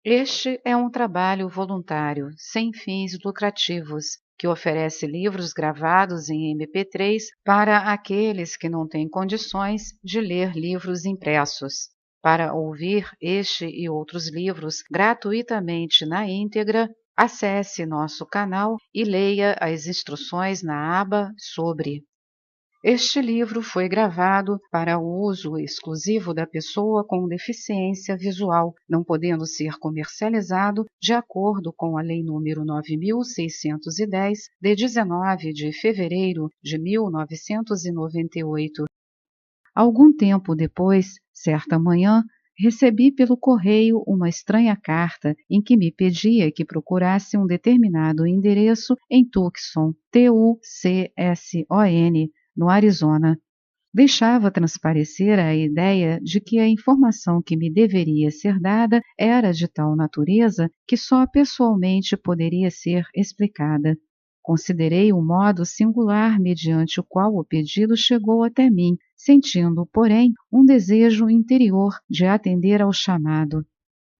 Este é um trabalho voluntário, sem fins lucrativos, que oferece livros gravados em MP3 para aqueles que não têm condições de ler livros impressos. Para ouvir este e outros livros gratuitamente na íntegra, acesse nosso canal e leia as instruções na aba Sobre. Este livro foi gravado para o uso exclusivo da pessoa com deficiência visual, não podendo ser comercializado de acordo com a Lei nº 9.610, de 19 de fevereiro de 1998. Algum tempo depois, certa manhã, recebi pelo correio uma estranha carta em que me pedia que procurasse um determinado endereço em Tucson, Tucson, no Arizona. Deixava transparecer a ideia de que a informação que me deveria ser dada era de tal natureza que só pessoalmente poderia ser explicada. Considerei o modo singular mediante o qual o pedido chegou até mim, sentindo, porém, um desejo interior de atender ao chamado.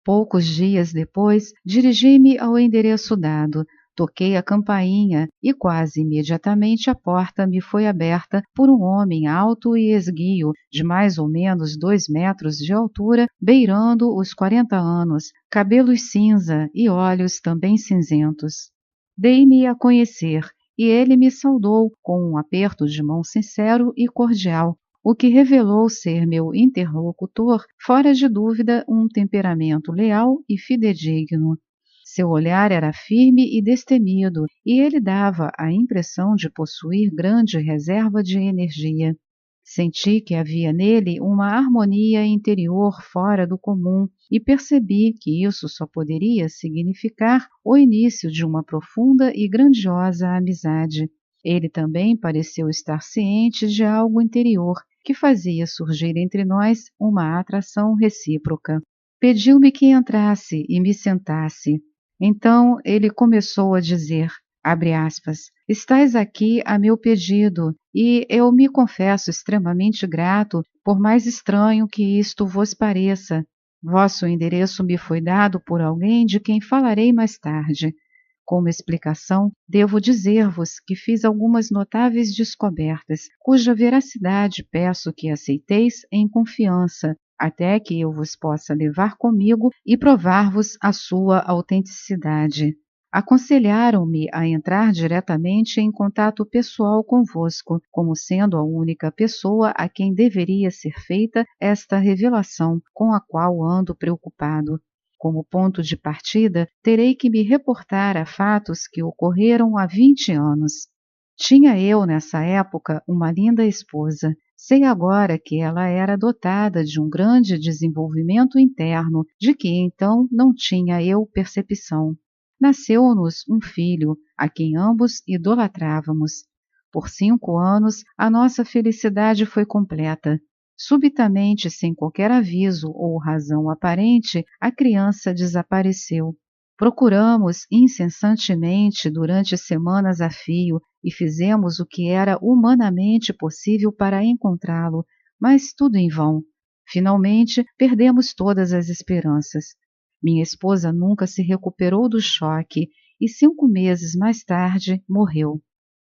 Poucos dias depois, dirigi-me ao endereço dado, toquei a campainha e quase imediatamente a porta me foi aberta por um homem alto e esguio, de mais ou menos 2 metros de altura, beirando os 40 anos, cabelos cinza e olhos também cinzentos. Dei-me a conhecer e ele me saudou com um aperto de mão sincero e cordial, o que revelou ser meu interlocutor, fora de dúvida, um temperamento leal e fidedigno. Seu olhar era firme e destemido, e ele dava a impressão de possuir grande reserva de energia. Senti que havia nele uma harmonia interior fora do comum e percebi que isso só poderia significar o início de uma profunda e grandiosa amizade. Ele também pareceu estar ciente de algo interior que fazia surgir entre nós uma atração recíproca. Pediu-me que entrasse e me sentasse. Então ele começou a dizer, abre aspas, estás aqui a meu pedido e eu me confesso extremamente grato, por mais estranho que isto vos pareça. Vosso endereço me foi dado por alguém de quem falarei mais tarde. Como explicação, devo dizer-vos que fiz algumas notáveis descobertas, cuja veracidade peço que aceiteis em confiança, até que eu vos possa levar comigo e provar-vos a sua autenticidade. Aconselharam-me a entrar diretamente em contato pessoal convosco, como sendo a única pessoa a quem deveria ser feita esta revelação, com a qual ando preocupado. Como ponto de partida, terei que me reportar a fatos que ocorreram há 20 anos. Tinha eu, nessa época, uma linda esposa. Sei agora que ela era dotada de um grande desenvolvimento interno, de que então não tinha eu percepção. Nasceu-nos um filho, a quem ambos idolatrávamos. Por 5 anos, a nossa felicidade foi completa. Subitamente, sem qualquer aviso ou razão aparente, a criança desapareceu. Procuramos incessantemente durante semanas a fio e fizemos o que era humanamente possível para encontrá-lo, mas tudo em vão. Finalmente, perdemos todas as esperanças. Minha esposa nunca se recuperou do choque e 5 meses mais tarde morreu.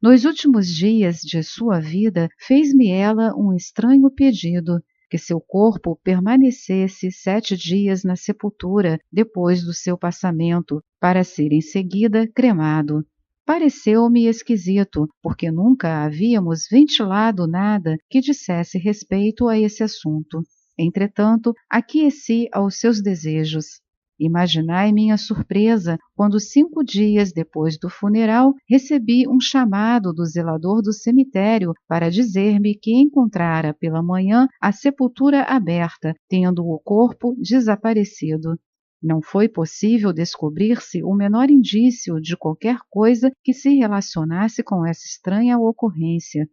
Nos últimos dias de sua vida, fez-me ela um estranho pedido, que seu corpo permanecesse 7 dias na sepultura depois do seu passamento, para ser em seguida cremado. Pareceu-me esquisito, porque nunca havíamos ventilado nada que dissesse respeito a esse assunto. Entretanto, aqueci aos seus desejos. Imaginai minha surpresa quando 5 dias depois do funeral recebi um chamado do zelador do cemitério para dizer-me que encontrara pela manhã a sepultura aberta, tendo o corpo desaparecido. Não foi possível descobrir-se o menor indício de qualquer coisa que se relacionasse com essa estranha ocorrência.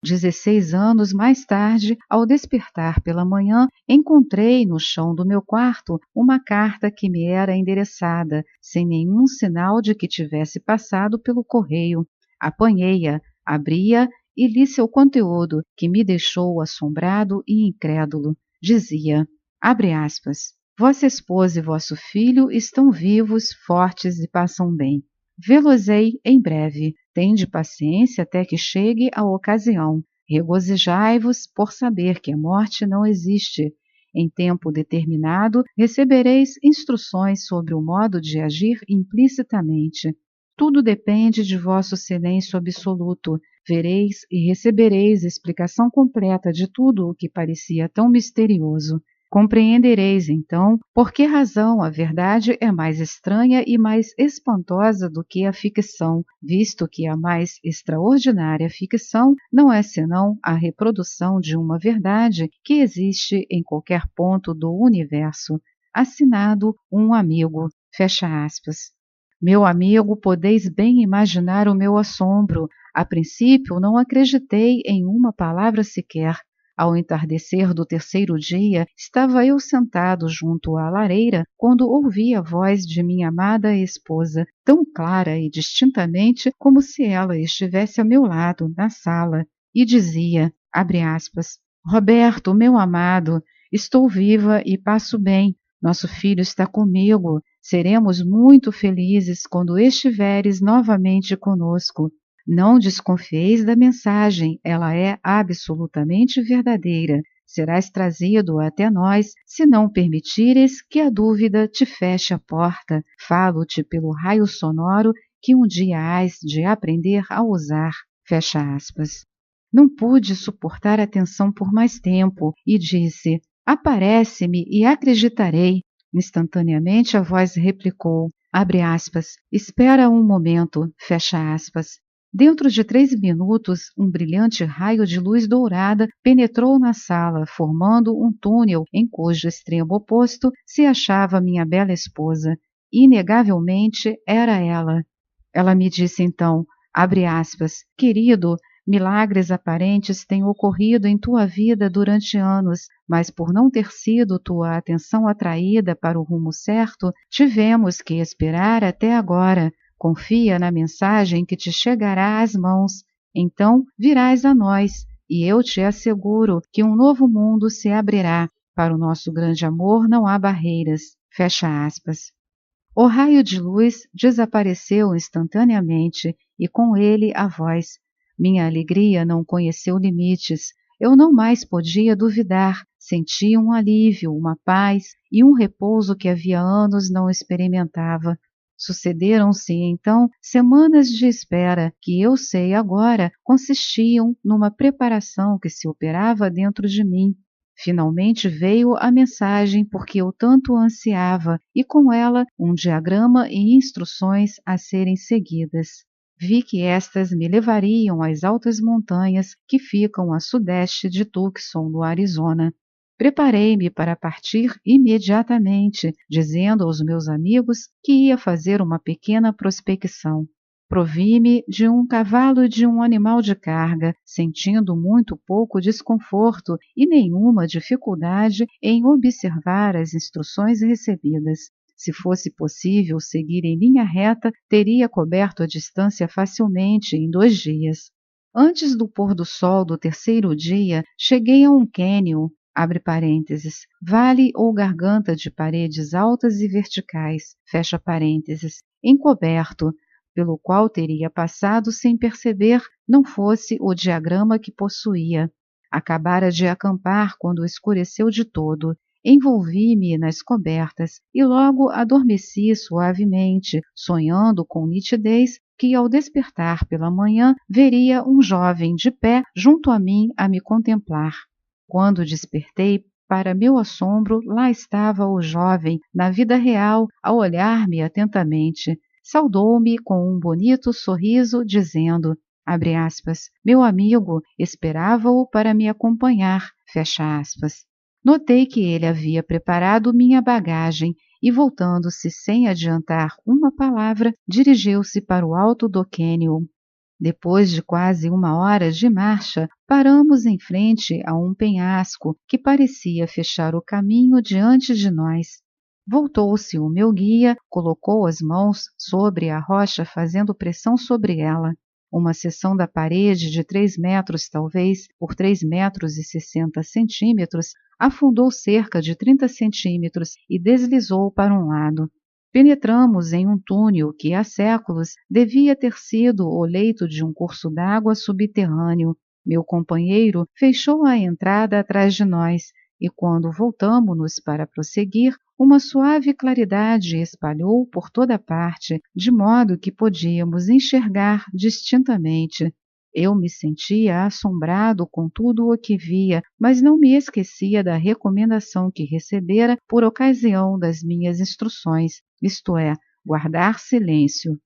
16 anos mais tarde, ao despertar pela manhã, encontrei no chão do meu quarto uma carta que me era endereçada, sem nenhum sinal de que tivesse passado pelo correio. Apanhei-a, abri-a e li seu conteúdo, que me deixou assombrado e incrédulo. Dizia, abre aspas, Vossa esposa e vosso filho estão vivos, fortes e passam bem. Vê-los-ei em breve. Tende paciência até que chegue a ocasião. Regozijai-vos por saber que a morte não existe. Em tempo determinado, recebereis instruções sobre o modo de agir implicitamente. Tudo depende de vosso silêncio absoluto. Vereis e recebereis explicação completa de tudo o que parecia tão misterioso. Compreendereis, então, por que razão a verdade é mais estranha e mais espantosa do que a ficção, visto que a mais extraordinária ficção não é senão a reprodução de uma verdade que existe em qualquer ponto do universo. Assinado um amigo. Fecha aspas. Meu amigo, podeis bem imaginar o meu assombro. A princípio não acreditei em uma palavra sequer. Ao entardecer do terceiro dia, estava eu sentado junto à lareira quando ouvi a voz de minha amada esposa, tão clara e distintamente como se ela estivesse a meu lado, na sala, e dizia, abre aspas, Roberto, meu amado, estou viva e passo bem. Nosso filho está comigo. Seremos muito felizes quando estiveres novamente conosco. Não desconfieis da mensagem, ela é absolutamente verdadeira. Serás trazido até nós, se não permitires que a dúvida te feche a porta. Falo-te pelo raio sonoro que um dia hás de aprender a usar. Fecha aspas. Não pude suportar a tensão por mais tempo e disse, aparece-me e acreditarei. Instantaneamente a voz replicou, abre aspas, espera um momento, fecha aspas. Dentro de 3 minutos, um brilhante raio de luz dourada penetrou na sala, formando um túnel em cujo extremo oposto se achava minha bela esposa. Inegavelmente era ela. Ela me disse então, abre aspas, querido, milagres aparentes têm ocorrido em tua vida durante anos, mas por não ter sido tua atenção atraída para o rumo certo, tivemos que esperar até agora. Confia na mensagem que te chegará às mãos. Então virás a nós, e eu te asseguro que um novo mundo se abrirá. Para o nosso grande amor não há barreiras. Fecha aspas. O raio de luz desapareceu instantaneamente, e com ele a voz. Minha alegria não conheceu limites. Eu não mais podia duvidar. Sentia um alívio, uma paz e um repouso que havia anos não experimentava. Sucederam-se, então, semanas de espera que, eu sei agora, consistiam numa preparação que se operava dentro de mim. Finalmente veio a mensagem por que eu tanto ansiava e, com ela, um diagrama e instruções a serem seguidas. Vi que estas me levariam às altas montanhas que ficam a sudeste de Tucson, no Arizona. Preparei-me para partir imediatamente, dizendo aos meus amigos que ia fazer uma pequena prospecção. Provi-me de um cavalo e de um animal de carga, sentindo muito pouco desconforto e nenhuma dificuldade em observar as instruções recebidas. Se fosse possível seguir em linha reta, teria coberto a distância facilmente em 2 dias. Antes do pôr do sol do terceiro dia, cheguei a um cânion, abre parênteses, vale ou garganta de paredes altas e verticais, fecha parênteses, encoberto, pelo qual teria passado sem perceber, não fosse o diagrama que possuía. Acabara de acampar quando escureceu de todo. Envolvi-me nas cobertas e logo adormeci suavemente, sonhando com nitidez que ao despertar pela manhã veria um jovem de pé junto a mim a me contemplar. Quando despertei, para meu assombro, lá estava o jovem, na vida real, a olhar-me atentamente. Saudou-me com um bonito sorriso, dizendo, abre aspas, meu amigo, esperava-o para me acompanhar, fecha aspas. Notei que ele havia preparado minha bagagem e, voltando-se sem adiantar uma palavra, dirigiu-se para o alto do cânion. Depois de quase 1 hora de marcha, paramos em frente a um penhasco que parecia fechar o caminho diante de nós. Voltou-se o meu guia, colocou as mãos sobre a rocha fazendo pressão sobre ela. uma seção da parede de 3 metros talvez por 3,60 metros afundou cerca de 30 centímetros e deslizou para um lado. Penetramos em um túnel que há séculos devia ter sido o leito de um curso d'água subterrâneo. Meu companheiro fechou a entrada atrás de nós e quando voltamo-nos para prosseguir, uma suave claridade espalhou por toda parte, de modo que podíamos enxergar distintamente. Eu me sentia assombrado com tudo o que via, mas não me esquecia da recomendação que recebera por ocasião das minhas instruções, isto é, guardar silêncio.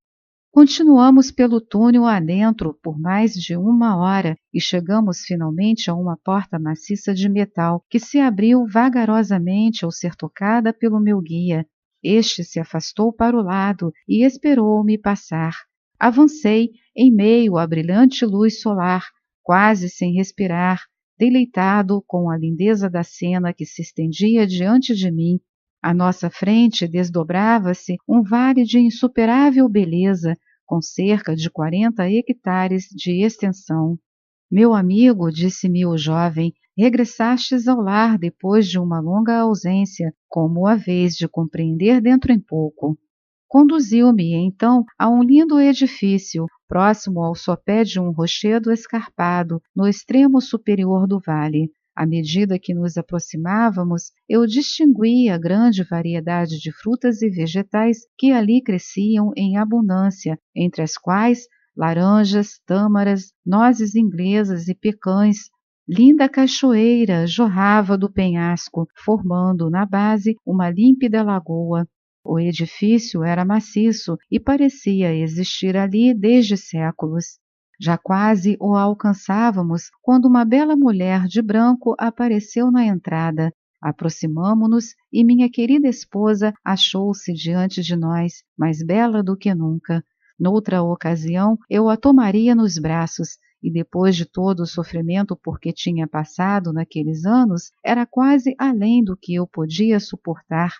Continuamos pelo túnel adentro por mais de 1 hora e chegamos finalmente a uma porta maciça de metal que se abriu vagarosamente ao ser tocada pelo meu guia. Este se afastou para o lado e esperou-me passar. Avancei em meio à brilhante luz solar, quase sem respirar, deleitado com a lindeza da cena que se estendia diante de mim. À nossa frente desdobrava-se um vale de insuperável beleza, com cerca de 40 hectares de extensão. Meu amigo, disse-me o jovem, regressastes ao lar depois de uma longa ausência, como haveis de compreender dentro em pouco. Conduziu-me, então, a um lindo edifício, próximo ao sopé de um rochedo escarpado, no extremo superior do vale. À medida que nos aproximávamos, eu distinguia grande variedade de frutas e vegetais que ali cresciam em abundância, entre as quais laranjas, tâmaras, nozes inglesas e pecães. Linda cachoeira jorrava do penhasco, formando na base uma límpida lagoa. O edifício era maciço e parecia existir ali desde séculos. Já quase o alcançávamos quando uma bela mulher de branco apareceu na entrada. Aproximamo-nos e minha querida esposa achou-se diante de nós, mais bela do que nunca. Noutra ocasião, eu a tomaria nos braços e depois de todo o sofrimento por que tinha passado naqueles anos, era quase além do que eu podia suportar.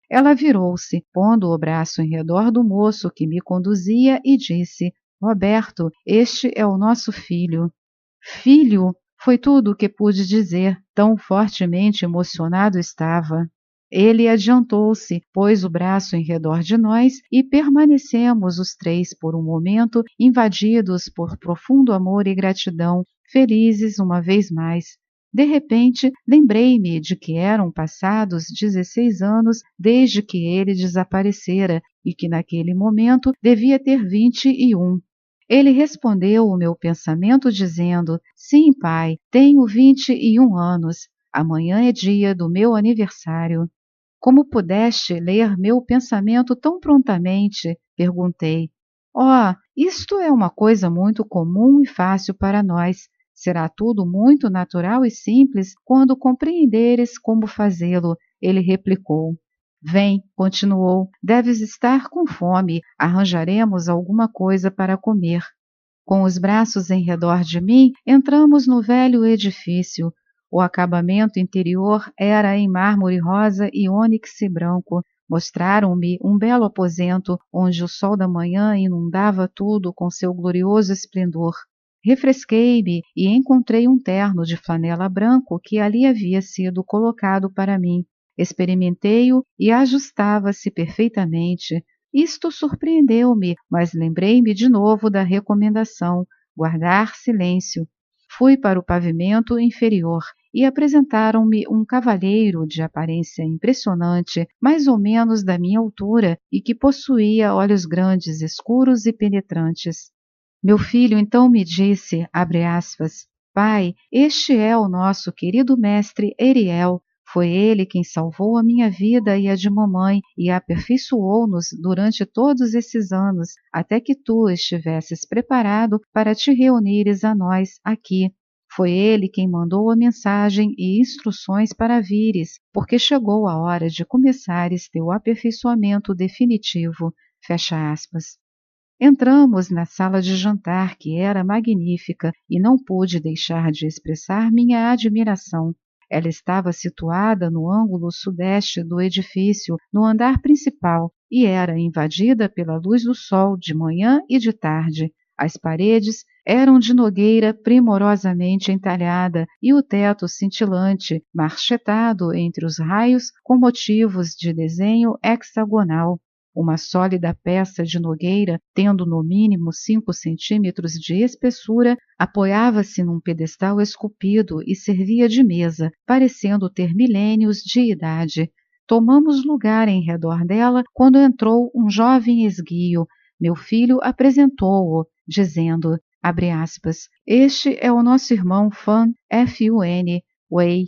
Ela virou-se, pondo o braço em redor do moço que me conduzia e disse: Roberto, este é o nosso filho. Filho? Foi tudo o que pude dizer, tão fortemente emocionado estava. Ele adiantou-se, pôs o braço em redor de nós e permanecemos os três por um momento invadidos por profundo amor e gratidão, felizes uma vez mais. De repente, lembrei-me de que eram passados 16 anos desde que ele desaparecera e que naquele momento devia ter 21. Ele respondeu o meu pensamento dizendo: Sim, pai, tenho 21 anos. Amanhã é dia do meu aniversário. Como pudeste ler meu pensamento tão prontamente? Perguntei. Oh, isto é uma coisa muito comum e fácil para nós. Será tudo muito natural e simples quando compreenderes como fazê-lo, ele replicou. Vem, continuou, deves estar com fome, arranjaremos alguma coisa para comer. Com os braços em redor de mim, entramos no velho edifício. O acabamento interior era em mármore rosa e ônix branco. Mostraram-me um belo aposento, onde o sol da manhã inundava tudo com seu glorioso esplendor. Refresquei-me e encontrei um terno de flanela branco que ali havia sido colocado para mim. Experimentei-o e ajustava-se perfeitamente. Isto surpreendeu-me, mas lembrei-me de novo da recomendação, guardar silêncio. Fui para o pavimento inferior e apresentaram-me um cavalheiro de aparência impressionante, mais ou menos da minha altura, e que possuía olhos grandes, escuros e penetrantes. Meu filho então me disse, abre aspas, Pai, este é o nosso querido mestre Ariel. Foi ele quem salvou a minha vida e a de mamãe e aperfeiçoou-nos durante todos esses anos, até que tu estivesses preparado para te reunires a nós aqui. Foi ele quem mandou a mensagem e instruções para vires, porque chegou a hora de começares teu aperfeiçoamento definitivo. Fecha aspas. Entramos na sala de jantar, que era magnífica, e não pude deixar de expressar minha admiração. Ela estava situada no ângulo sudeste do edifício, no andar principal, e era invadida pela luz do sol de manhã e de tarde. As paredes eram de nogueira primorosamente entalhada e o teto cintilante, marchetado entre os raios com motivos de desenho hexagonal. Uma sólida peça de nogueira, tendo no mínimo 5 centímetros de espessura, apoiava-se num pedestal esculpido e servia de mesa, parecendo ter milênios de idade. Tomamos lugar em redor dela quando entrou um jovem esguio. Meu filho apresentou-o, dizendo, abre aspas, este é o nosso irmão Fan Fun Wei Wey,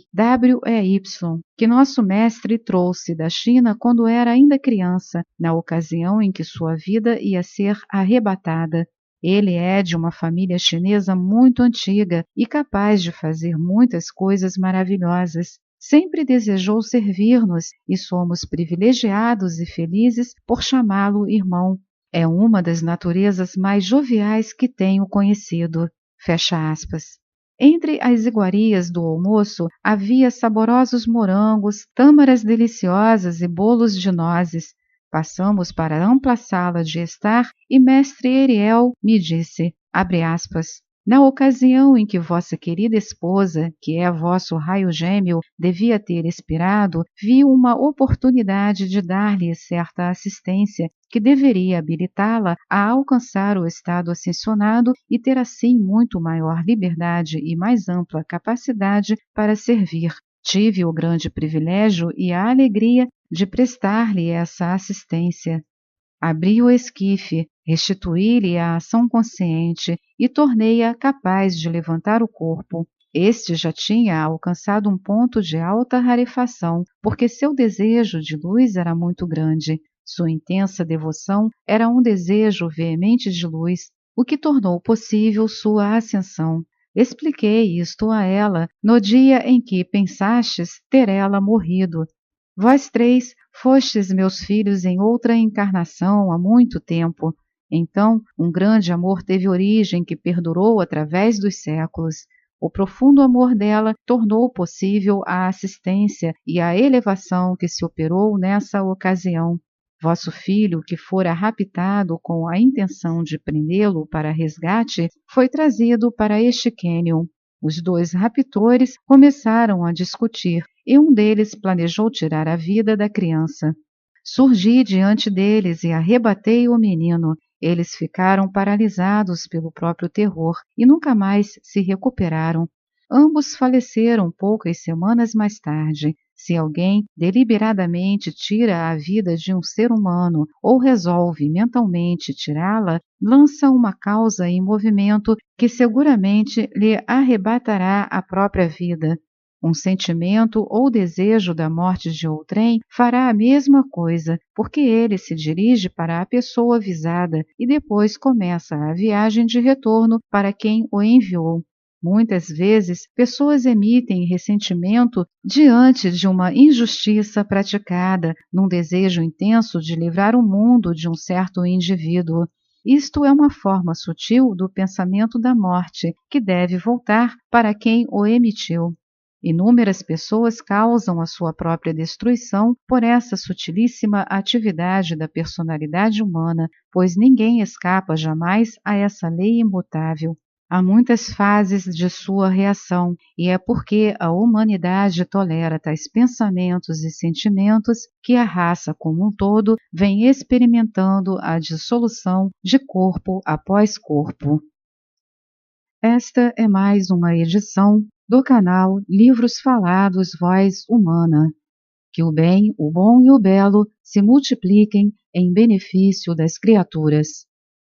que nosso mestre trouxe da China quando era ainda criança, na ocasião em que sua vida ia ser arrebatada. Ele é de uma família chinesa muito antiga e capaz de fazer muitas coisas maravilhosas. Sempre desejou servir-nos e somos privilegiados e felizes por chamá-lo irmão. É uma das naturezas mais joviais que tenho conhecido. Fecha aspas. Entre as iguarias do almoço havia saborosos morangos, tâmaras deliciosas e bolos de nozes. Passamos para a ampla sala de estar e mestre Ariel me disse, abre aspas, na ocasião em que vossa querida esposa, que é vosso raio gêmeo, devia ter expirado, vi uma oportunidade de dar-lhe certa assistência que deveria habilitá-la a alcançar o estado ascensionado e ter assim muito maior liberdade e mais ampla capacidade para servir. Tive o grande privilégio e a alegria de prestar-lhe essa assistência. Abri o esquife, restituí-lhe a ação consciente e tornei-a capaz de levantar o corpo. Este já tinha alcançado um ponto de alta rarefação, porque seu desejo de luz era muito grande. Sua intensa devoção era um desejo veemente de luz, o que tornou possível sua ascensão. Expliquei isto a ela no dia em que pensastes ter ela morrido. Vós três fostes meus filhos em outra encarnação há muito tempo. Então, um grande amor teve origem que perdurou através dos séculos. O profundo amor dela tornou possível a assistência e a elevação que se operou nessa ocasião. Vosso filho, que fora raptado com a intenção de prendê-lo para resgate, foi trazido para este cânion. Os dois raptores começaram a discutir e um deles planejou tirar a vida da criança. Surgi diante deles e arrebatei o menino. Eles ficaram paralisados pelo próprio terror e nunca mais se recuperaram. Ambos faleceram poucas semanas mais tarde. Se alguém deliberadamente tira a vida de um ser humano ou resolve mentalmente tirá-la, lança uma causa em movimento que seguramente lhe arrebatará a própria vida. Um sentimento ou desejo da morte de outrem fará a mesma coisa, porque ele se dirige para a pessoa visada e depois começa a viagem de retorno para quem o enviou. Muitas vezes, pessoas emitem ressentimento diante de uma injustiça praticada, num desejo intenso de livrar o mundo de um certo indivíduo. Isto é uma forma sutil do pensamento da morte, que deve voltar para quem o emitiu. Inúmeras pessoas causam a sua própria destruição por essa sutilíssima atividade da personalidade humana, pois ninguém escapa jamais a essa lei imutável. Há muitas fases de sua reação, e é porque a humanidade tolera tais pensamentos e sentimentos que a raça como um todo vem experimentando a dissolução de corpo após corpo. Esta é mais uma edição do canal Livros Falados Voz Humana. Que o bem, o bom e o belo se multipliquem em benefício das criaturas.